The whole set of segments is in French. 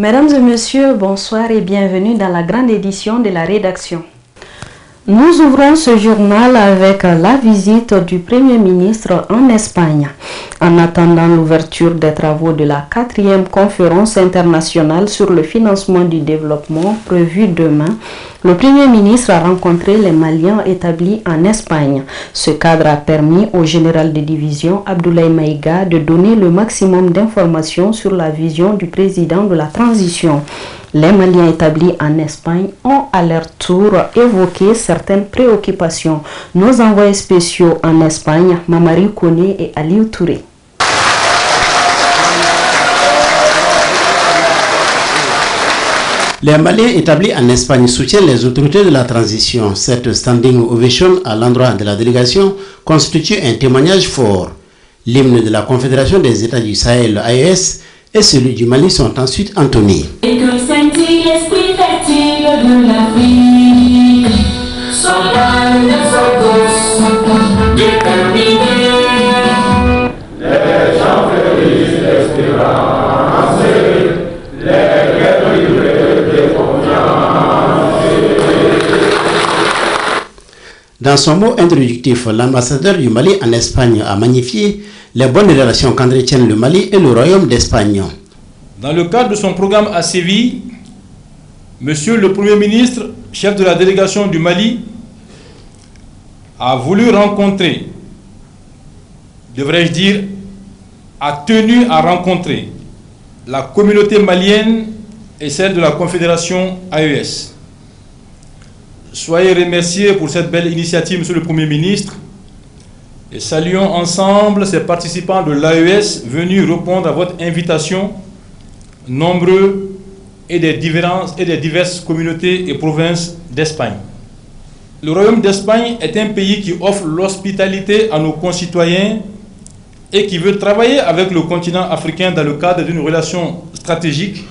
Mesdames et messieurs, bonsoir et bienvenue dans la grande édition de la rédaction. Nous ouvrons ce journal avec la visite du Premier ministre en Espagne. En attendant l'ouverture des travaux de la 4e conférence internationale sur le financement du développement prévue demain, le Premier ministre a rencontré les Maliens établis en Espagne. Ce cadre a permis au général de division Abdoulaye Maïga de donner le maximum d'informations sur la vision du président de la transition. Les Maliens établis en Espagne ont à leur tour évoqué certaines préoccupations. Nos envoyés spéciaux en Espagne, Mamari Koné et Aliou Touré. Les Maliens établis en Espagne soutiennent les autorités de la transition. Cette standing ovation à l'endroit de la délégation constitue un témoignage fort. L'hymne de la Confédération des États du Sahel, AES, et celui du Mali sont ensuite entonnés. Et que Saint-Esprit fertile de l'Afrique s'emballe tous déterminés. Les gens félix d'espérance, les guerres libres de confiance. Dans son mot introductif, l'ambassadeur du Mali en Espagne a magnifié les bonnes relations qu'entretiennent le Mali et le Royaume d'Espagne. Dans le cadre de son programme à Séville, Monsieur le Premier ministre, chef de la délégation du Mali, a voulu rencontrer, devrais-je dire, a tenu à rencontrer la communauté malienne et celle de la Confédération AES. Soyez remerciés pour cette belle initiative, Monsieur le Premier ministre, et saluons ensemble ces participants de l'AES venus répondre à votre invitation, nombreux et des diverses communautés et provinces d'Espagne. Le Royaume d'Espagne est un pays qui offre l'hospitalité à nos concitoyens et qui veut travailler avec le continent africain dans le cadre d'une relation stratégique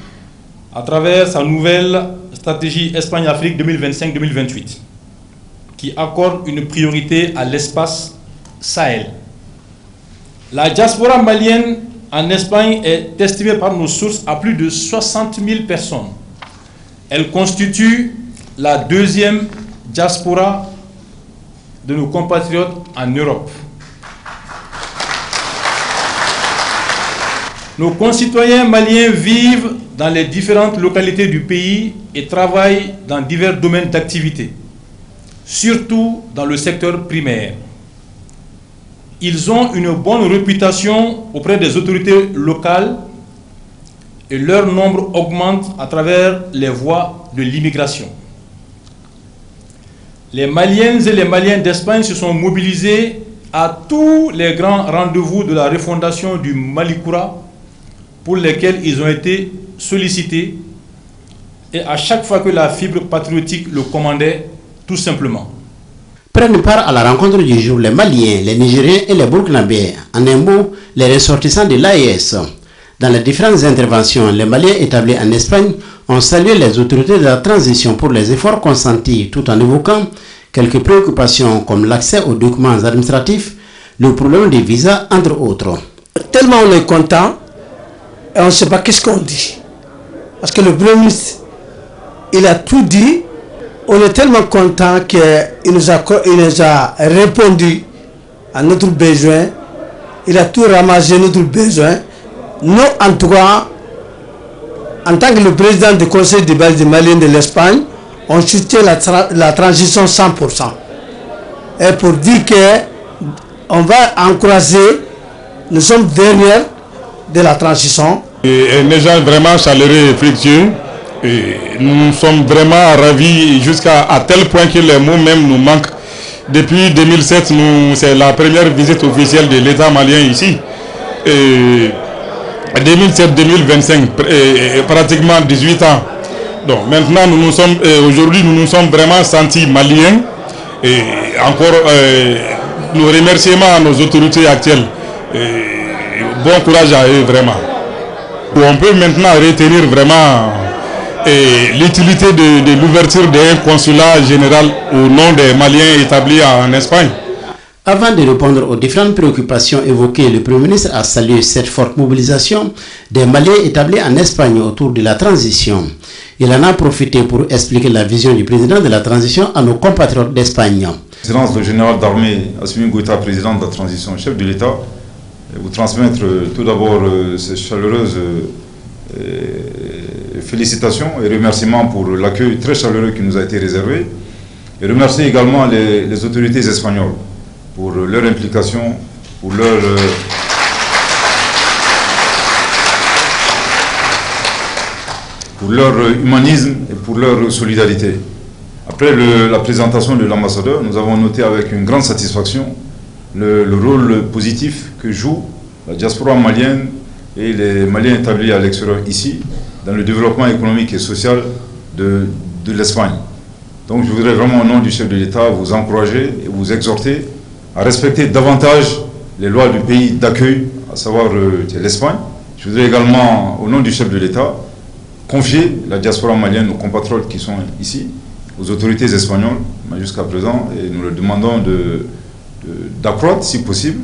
à travers sa nouvelle stratégie Espagne-Afrique 2025-2028, qui accorde une priorité à l'espace Sahel. La diaspora malienne en Espagne est estimée par nos sources à plus de 60 000 personnes. Elle constitue la deuxième diaspora de nos compatriotes en Europe. Nos concitoyens maliens vivent dans les différentes localités du pays et travaillent dans divers domaines d'activité, surtout dans le secteur primaire. Ils ont une bonne réputation auprès des autorités locales et leur nombre augmente à travers les voies de l'immigration. Les Maliennes et les Maliens d'Espagne se sont mobilisés à tous les grands rendez-vous de la refondation du Malikoura pour lesquels ils ont été sollicités et à chaque fois que la fibre patriotique le commandait, tout simplement. Prennent part à la rencontre du jour les Maliens, les Nigériens et les Burkinabés. En un mot, les ressortissants de l'AES. Dans les différentes interventions, les Maliens établis en Espagne ont salué les autorités de la transition pour les efforts consentis, tout en évoquant quelques préoccupations comme l'accès aux documents administratifs, le problème des visas, entre autres. Tellement on est content et on ne sait pas qu'est-ce qu'on dit. Parce que le Premier ministre, il a tout dit. On est tellement content qu'il nous a répondu à notre besoin. Il a tout ramassé notre besoin. Nous, en tout cas, en tant que le président du Conseil de base des Maliens de l'Espagne, on soutient la transition 100%. Et pour dire qu'on va encourager, nous sommes derrière de la transition. Et les gens vraiment chaleureux et fructueux. Et nous sommes vraiment ravis jusqu'à tel point que les mots même nous manquent. Depuis 2007, c'est la première visite officielle de l'État malien ici. 2007-2025, pratiquement 18 ans. Donc maintenant, aujourd'hui, nous nous sommes vraiment sentis maliens. Et encore, nos remerciements à nos autorités actuelles. Bon courage à eux, vraiment. On peut maintenant retenir vraiment l'utilité de l'ouverture d'un consulat général au nom des Maliens établis en Espagne. Avant de répondre aux différentes préoccupations évoquées, le Premier ministre a salué cette forte mobilisation des Maliens établis en Espagne autour de la transition. Il en a profité pour expliquer la vision du président de la transition à nos compatriotes d'Espagne. Excellence le général d'armée Assimi Goïta, président de la transition, chef de l'État, vous transmettre tout d'abord ces chaleureuses félicitations et remerciements pour l'accueil très chaleureux qui nous a été réservé. Et remercier également les autorités espagnoles pour leur implication, pour leur humanisme et pour leur solidarité. Après la présentation de l'ambassadeur, nous avons noté avec une grande satisfaction le rôle positif que joue la diaspora malienne et les Maliens établis à l'extérieur ici dans le développement économique et social de l'Espagne. Donc je voudrais vraiment au nom du chef de l'État vous encourager et vous exhorter à respecter davantage les lois du pays d'accueil, à savoir l'Espagne. Je voudrais également, au nom du chef de l'État, confier la diaspora malienne, nos compatriotes qui sont ici, aux autorités espagnoles, jusqu'à présent, et nous leur demandons d'accroître, si possible,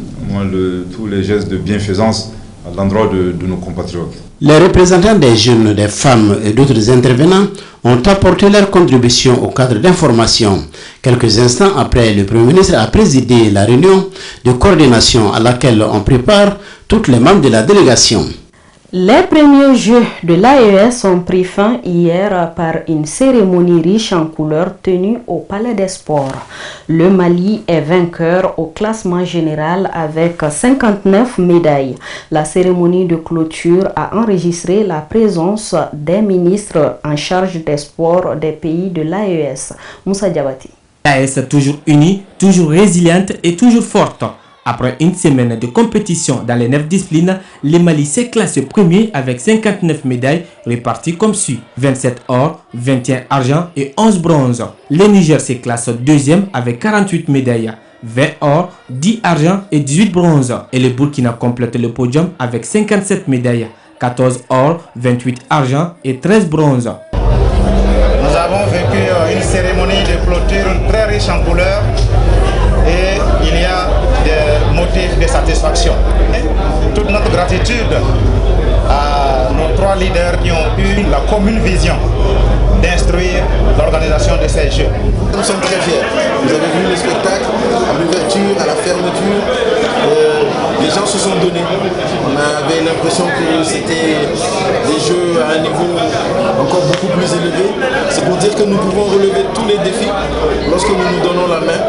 tous les gestes de bienfaisance à l'endroit de nos compatriotes. Les représentants des jeunes, des femmes et d'autres intervenants ont apporté leur contribution au cadre d'information. Quelques instants après, le Premier ministre a présidé la réunion de coordination à laquelle on prépare tous les membres de la délégation. Les premiers Jeux de l'AES ont pris fin hier par une cérémonie riche en couleurs tenue au Palais des Sports. Le Mali est vainqueur au classement général avec 59 médailles. La cérémonie de clôture a enregistré la présence des ministres en charge des sports des pays de l'AES. Moussa Diabati. L'AES toujours unie, toujours résiliente et toujours forte. Après une semaine de compétition dans les 9 disciplines, le Mali s'est classé premier avec 59 médailles réparties comme suit. 27 or, 21 argent et 11 bronzes. Le Niger se classe deuxième avec 48 médailles. 20 or, 10 argent et 18 bronzes. Et le Burkina complète le podium avec 57 médailles. 14 or, 28 argent et 13 bronzes. Nous avons vécu une cérémonie de clôture très riche en couleurs. Et il y a des motifs de satisfaction. Toute notre gratitude à nos 3 leaders qui ont eu la commune vision d'instruire l'organisation de ces Jeux. Nous sommes très fiers. Vous avez vu le spectacle, à l'ouverture, à la fermeture. Les gens se sont donnés. On avait l'impression que c'était des Jeux à un niveau encore beaucoup plus élevé. C'est pour dire que nous pouvons relever tous les défis lorsque nous nous donnons la main.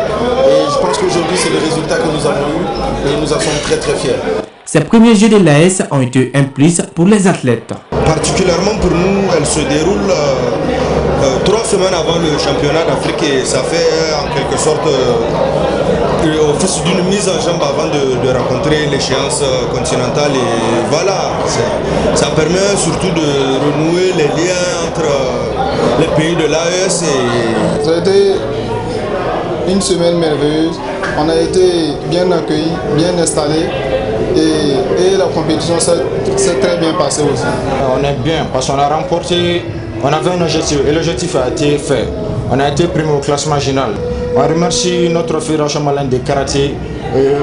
Et je pense qu'aujourd'hui, c'est le résultat que nous avons eu et nous en sommes très très fiers. Ces premiers Jeux de l'AES ont été un plus pour les athlètes. Particulièrement pour nous, elle se déroule 3 semaines avant le championnat d'Afrique et ça fait en quelque sorte office d'une mise en jambe avant de rencontrer l'échéance continentale. Et voilà, ça permet surtout de renouer les liens entre les pays de l'AES. Ça a été une semaine merveilleuse, on a été bien accueillis, bien installés. Et la compétition s'est très bien passée aussi. On est bien parce qu'on a remporté, on avait un objectif et l'objectif a été fait. On a été premier au classement général. On remercie notre fédération malienne de karaté,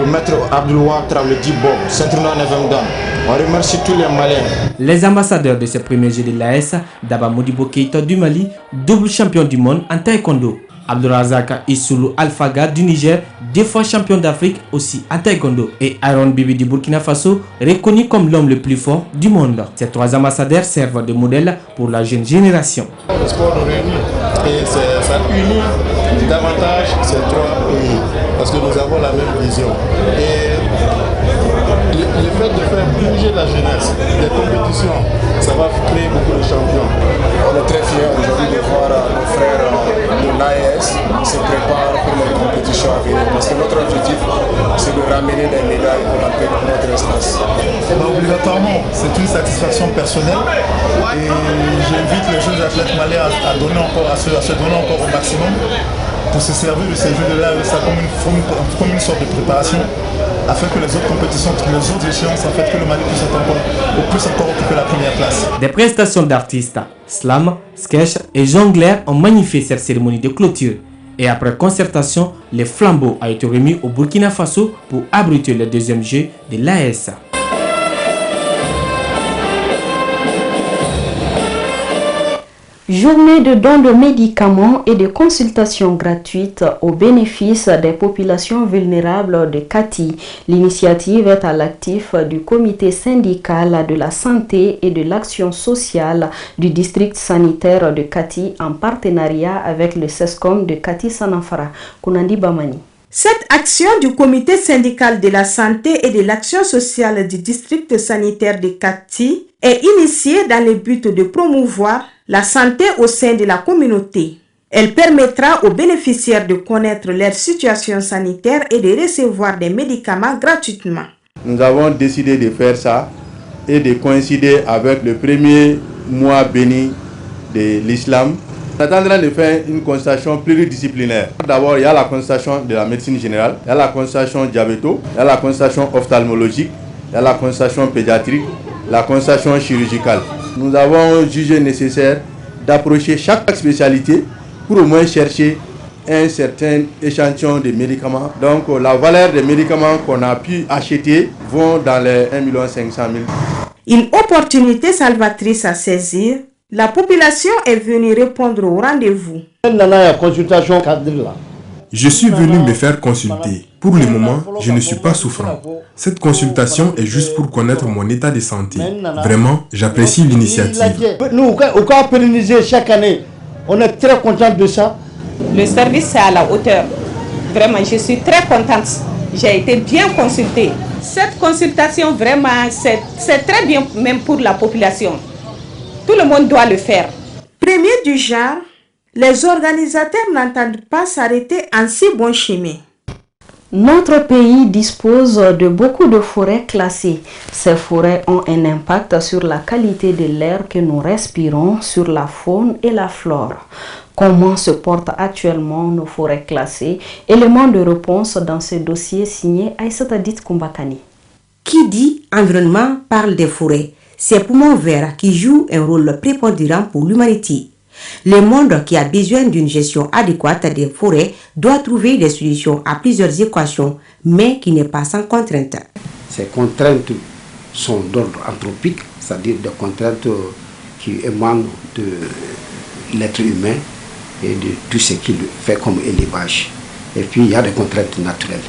maître Abdouloua Travledi Bob, ceinture noire 9e dan. On remercie tous les Maliens. Les ambassadeurs de ces premiers Jeux de l'AES, Daba Modibo Keïta du Mali, double champion du monde en taekwondo. Abdourazak Issoulou Alphaga du Niger, 2 fois champion d'Afrique aussi en taekwondo. Et Aaron Bibi du Burkina Faso, reconnu comme l'homme le plus fort du monde. Ces 3 ambassadeurs servent de modèle pour la jeune génération. Le sport nous réunit et ça unit davantage ces 3 pays parce que nous avons la même vision. Et le fait de faire bouger la jeunesse, des compétitions, ça va créer beaucoup de champions. On est très fiers aujourd'hui de voir nos frères de l'AES se préparer pour les compétitions à venir parce que notre objectif c'est de ramener des médailles olympiques pour notre espace. Obligatoirement, c'est une satisfaction personnelle et j'invite les jeunes athlètes maliens à se donner encore au maximum pour se servir de ces Jeux de l'AES comme une sorte de préparation afin que les autres compétitions, les autres échéances, en fait, que le Mali puisse encore occuper la première place. Des prestations d'artistes, slam, sketch et jongleurs ont magnifié cette cérémonie de clôture. Et après concertation, le flambeau a été remis au Burkina Faso pour abriter le deuxième jeu de l'AS. Journée de dons de médicaments et de consultations gratuites au bénéfice des populations vulnérables de Kati. L'initiative est à l'actif du comité syndical de la santé et de l'action sociale du district sanitaire de Kati en partenariat avec le CESCOM de Kati Sanafara. Kunandi Bamani. Cette action du comité syndical de la santé et de l'action sociale du district sanitaire de Kati est initiée dans le but de promouvoir la santé au sein de la communauté. Elle permettra aux bénéficiaires de connaître leur situation sanitaire et de recevoir des médicaments gratuitement. Nous avons décidé de faire ça et de coïncider avec le premier mois béni de l'islam. On est en train de faire une consultation pluridisciplinaire. D'abord, il y a la consultation de la médecine générale, il y a la consultation diabéto, il y a la consultation ophtalmologique, il y a la consultation pédiatrique, la consultation chirurgicale. Nous avons jugé nécessaire d'approcher chaque spécialité pour au moins chercher un certain échantillon de médicaments. Donc la valeur des médicaments qu'on a pu acheter vont dans les 1 500 000. Une opportunité salvatrice à saisir. La population est venue répondre au rendez-vous. Je suis venu me faire consulter. Pour le moment, je ne suis pas souffrant. Cette consultation est juste pour connaître mon état de santé. Vraiment, j'apprécie l'initiative. Nous, au cas pérennisé chaque année, on est très content de ça. Le service est à la hauteur. Vraiment, je suis très contente. J'ai été bien consultée. Cette consultation, vraiment, c'est très bien même pour la population. Tout le monde doit le faire. Premier du genre, les organisateurs n'entendent pas s'arrêter en si bon chemin. Notre pays dispose de beaucoup de forêts classées. Ces forêts ont un impact sur la qualité de l'air que nous respirons, sur la faune et la flore. Comment se portent actuellement nos forêts classées? Élément de réponse dans ce dossier signé Aïssata Dit Kumbakani. Qui dit environnement parle des forêts. Ces poumons verts qui jouent un rôle prépondérant pour l'humanité. Le monde qui a besoin d'une gestion adéquate des forêts doit trouver des solutions à plusieurs équations, mais qui n'est pas sans contraintes. Ces contraintes sont d'ordre anthropique, c'est-à-dire des contraintes qui émanent de l'être humain et de tout ce qu'il fait comme élevage. Et puis il y a des contraintes naturelles.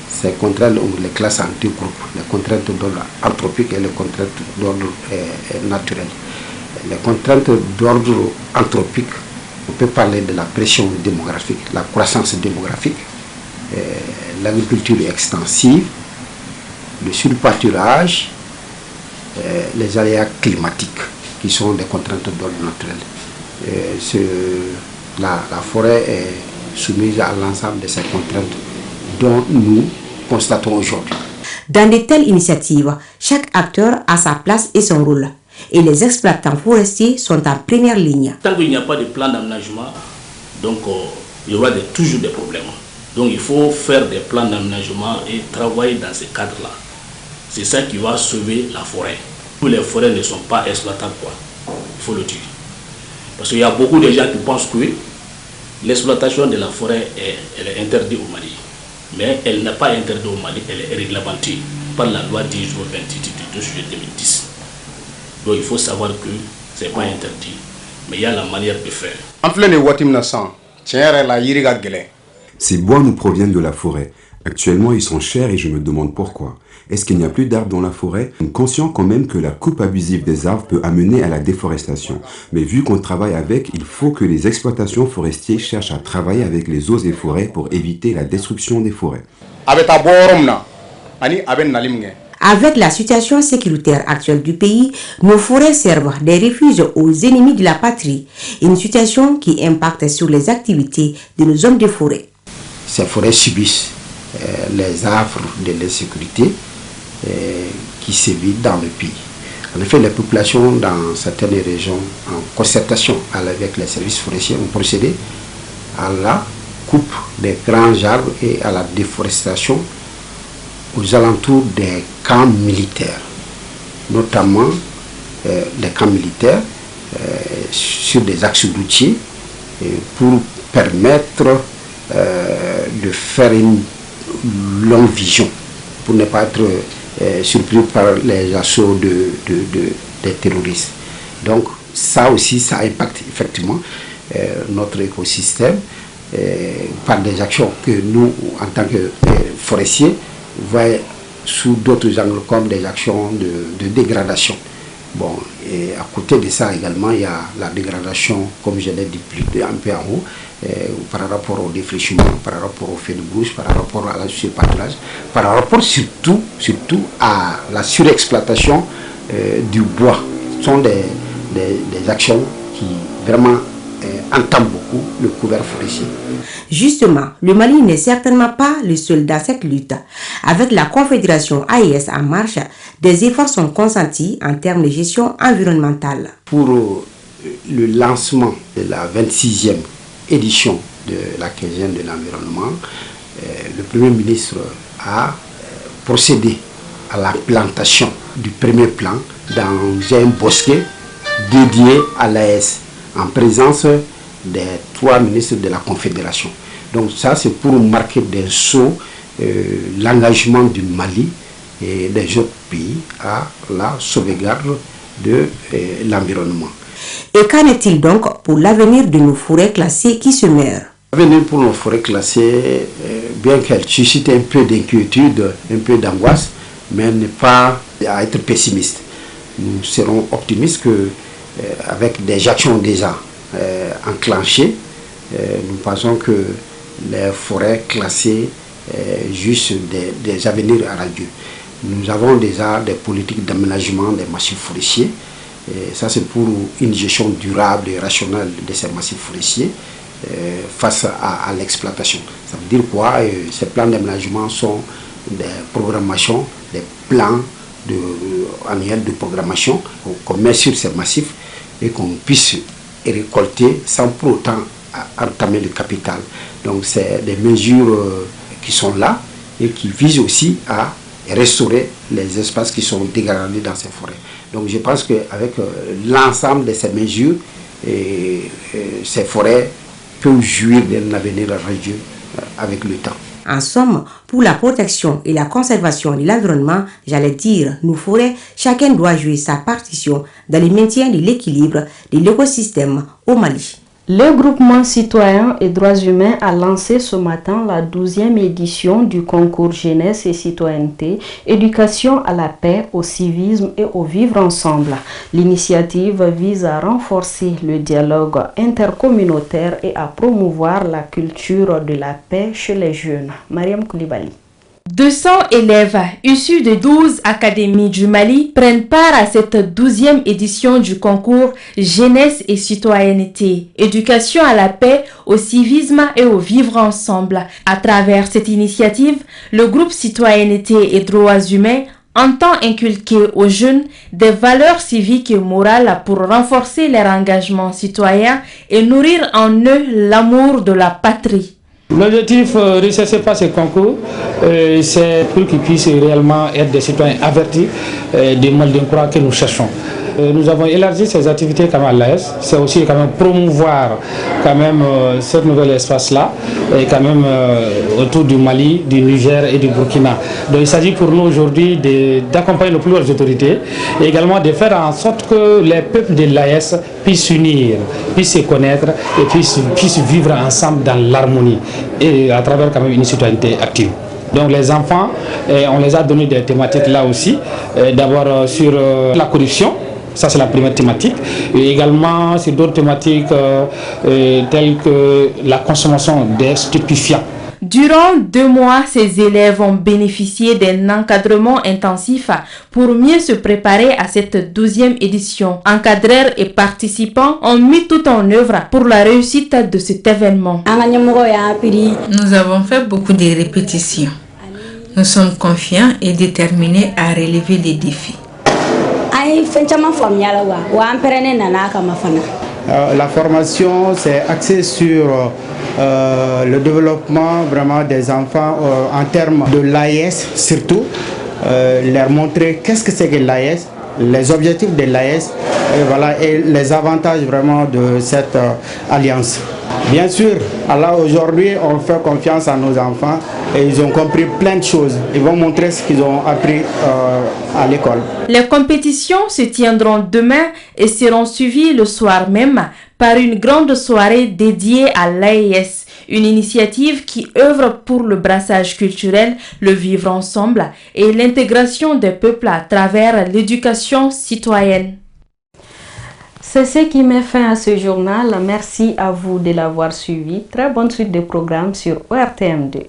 Ces contraintes, on les classe en deux groupes, les contraintes d'ordre anthropique et les contraintes d'ordre naturel. Les contraintes d'ordre anthropique, on peut parler de la pression démographique, la croissance démographique, l'agriculture extensive, le surpâturage, les aléas climatiques, qui sont des contraintes d'ordre naturel. La forêt est soumise à l'ensemble de ces contraintes dont nous constatons aujourd'hui. Dans de telles initiatives, chaque acteur a sa place et son rôle. Et les exploitants forestiers sont en première ligne. Tant qu'il n'y a pas de plan d'aménagement, donc il y aura toujours des problèmes. Donc il faut faire des plans d'aménagement et travailler dans ce cadre-là. C'est ça qui va sauver la forêt. Tous les forêts ne sont pas exploitables, quoi. Il faut le dire. Parce qu'il y a beaucoup de gens qui pensent que l'exploitation de la forêt elle est interdite au Mali. Mais elle n'est pas interdite au Mali, elle est réglementée par la loi 10 jours 28 du 12 juillet 2010. Donc il faut savoir que ce n'est pas interdit, mais il y a la manière de faire. Ces bois nous proviennent de la forêt. Actuellement, ils sont chers et je me demande pourquoi. Est-ce qu'il n'y a plus d'arbres dans la forêt? Conscient quand même que la coupe abusive des arbres peut amener à la déforestation. Mais vu qu'on travaille avec, il faut que les exploitations forestières cherchent à travailler avec les eaux et forêts pour éviter la destruction des forêts. Avec la situation sécuritaire actuelle du pays, nos forêts servent des refuges aux ennemis de la patrie. Une situation qui impacte sur les activités de nos hommes de forêt. Ces forêts subissent les affres de l'insécurité qui sévit dans le pays. En effet, les populations dans certaines régions, en concertation avec les services forestiers, ont procédé à la coupe des grands arbres et à la déforestation aux alentours des camps militaires, notamment les camps militaires sur des axes routiers pour permettre de faire une longue vision pour ne pas être surpris par les assauts des terroristes. Donc ça aussi, ça impacte effectivement notre écosystème par des actions que nous, en tant que forestiers, voyons sous d'autres angles comme des actions de dégradation. Bon, et à côté de ça également, il y a la dégradation, comme je l'ai dit un peu en haut, par rapport au défrichement, par rapport au feu de brousse, par rapport à la surpâturage, par rapport surtout à la surexploitation du bois. Ce sont des actions qui vraiment entament beaucoup le couvert forestier. Justement, le Mali n'est certainement pas le seul dans cette lutte. Avec la Confédération AES en marche, des efforts sont consentis en termes de gestion environnementale. Pour le lancement de la 26e édition de la 15e de l'environnement, le Premier ministre a procédé à la plantation du premier plan dans un bosquet dédié à l'AES, en présence des 3 ministres de la Confédération. Donc ça, c'est pour marquer d'un saut l'engagement du Mali et des autres pays à la sauvegarde de l'environnement. Et qu'en est-il donc pour l'avenir de nos forêts classées qui se meurent? L'avenir pour nos forêts classées, bien qu'elle suscite un peu d'inquiétude, un peu d'angoisse, mais n'est pas à être pessimiste. Nous serons optimistes que avec des actions déjà enclenchées, nous pensons que les forêts classées juste des avenirs radieux. Nous avons déjà des politiques d'aménagement des massifs forestiers. Et ça, c'est pour une gestion durable et rationnelle de ces massifs forestiers face à l'exploitation. Ça veut dire quoi? Ces plans d'aménagement sont des programmations, des plans annuels de programmation qu'on met sur ces massifs et qu'on puisse récolter sans pour autant entamer le capital. Donc c'est des mesures qui sont là et qui visent aussi à restaurer les espaces qui sont dégradés dans ces forêts. Donc je pense qu'avec l'ensemble de ces mesures, ces forêts peuvent jouir d'un avenir radieux avec le temps. En somme, pour la protection et la conservation de l'environnement, j'allais dire, nos forêts, chacun doit jouer sa partition dans le maintien de l'équilibre de l'écosystème au Mali. Le groupement citoyen et droits humains a lancé ce matin la 12e édition du concours jeunesse et citoyenneté, éducation à la paix, au civisme et au vivre ensemble. L'initiative vise à renforcer le dialogue intercommunautaire et à promouvoir la culture de la paix chez les jeunes. Mariam Koulibaly. 200 élèves issus de 12 académies du Mali prennent part à cette 12e édition du concours Jeunesse et citoyenneté, éducation à la paix, au civisme et au vivre ensemble. À travers cette initiative, le groupe Citoyenneté et droits humains entend inculquer aux jeunes des valeurs civiques et morales pour renforcer leur engagement citoyen et nourrir en eux l'amour de la patrie. L'objectif de ce concours, c'est pour qu'ils puissent réellement être des citoyens avertis des mal d'incroix que nous cherchons. Nous avons élargi ces activités comme à l'AS, c'est aussi quand même promouvoir quand même ce nouvel espace-là, et quand même autour du Mali, du Niger et du Burkina. Donc il s'agit pour nous aujourd'hui d'accompagner les plus hautes autorités et également de faire en sorte que les peuples de l'AS puissent s'unir, puissent se connaître et puissent vivre ensemble dans l'harmonie et à travers quand même une citoyenneté active. Donc les enfants, on les a donné des thématiques là aussi, d'abord sur la corruption. Ça, c'est la première thématique. Et également, sur d'autres thématiques telles que la consommation des stupéfiants. Durant 2 mois, ces élèves ont bénéficié d'un encadrement intensif pour mieux se préparer à cette 12e édition. Encadreurs et participants ont mis tout en œuvre pour la réussite de cet événement. Nous avons fait beaucoup de répétitions. Nous sommes confiants et déterminés à relever les défis. La formation s'est axée sur le développement vraiment des enfants en termes de l'AES surtout, leur montrer qu'est-ce que c'est que l'AES, les objectifs de l'AES et les avantages vraiment de cette alliance. Bien sûr, alors aujourd'hui, on fait confiance à nos enfants et ils ont compris plein de choses. Ils vont montrer ce qu'ils ont appris à l'école. Les compétitions se tiendront demain et seront suivies le soir même par une grande soirée dédiée à l'AES, une initiative qui œuvre pour le brassage culturel, le vivre ensemble et l'intégration des peuples à travers l'éducation citoyenne. C'est ce qui met fin à ce journal. Merci à vous de l'avoir suivi. Très bonne suite de programmes sur ORTM2.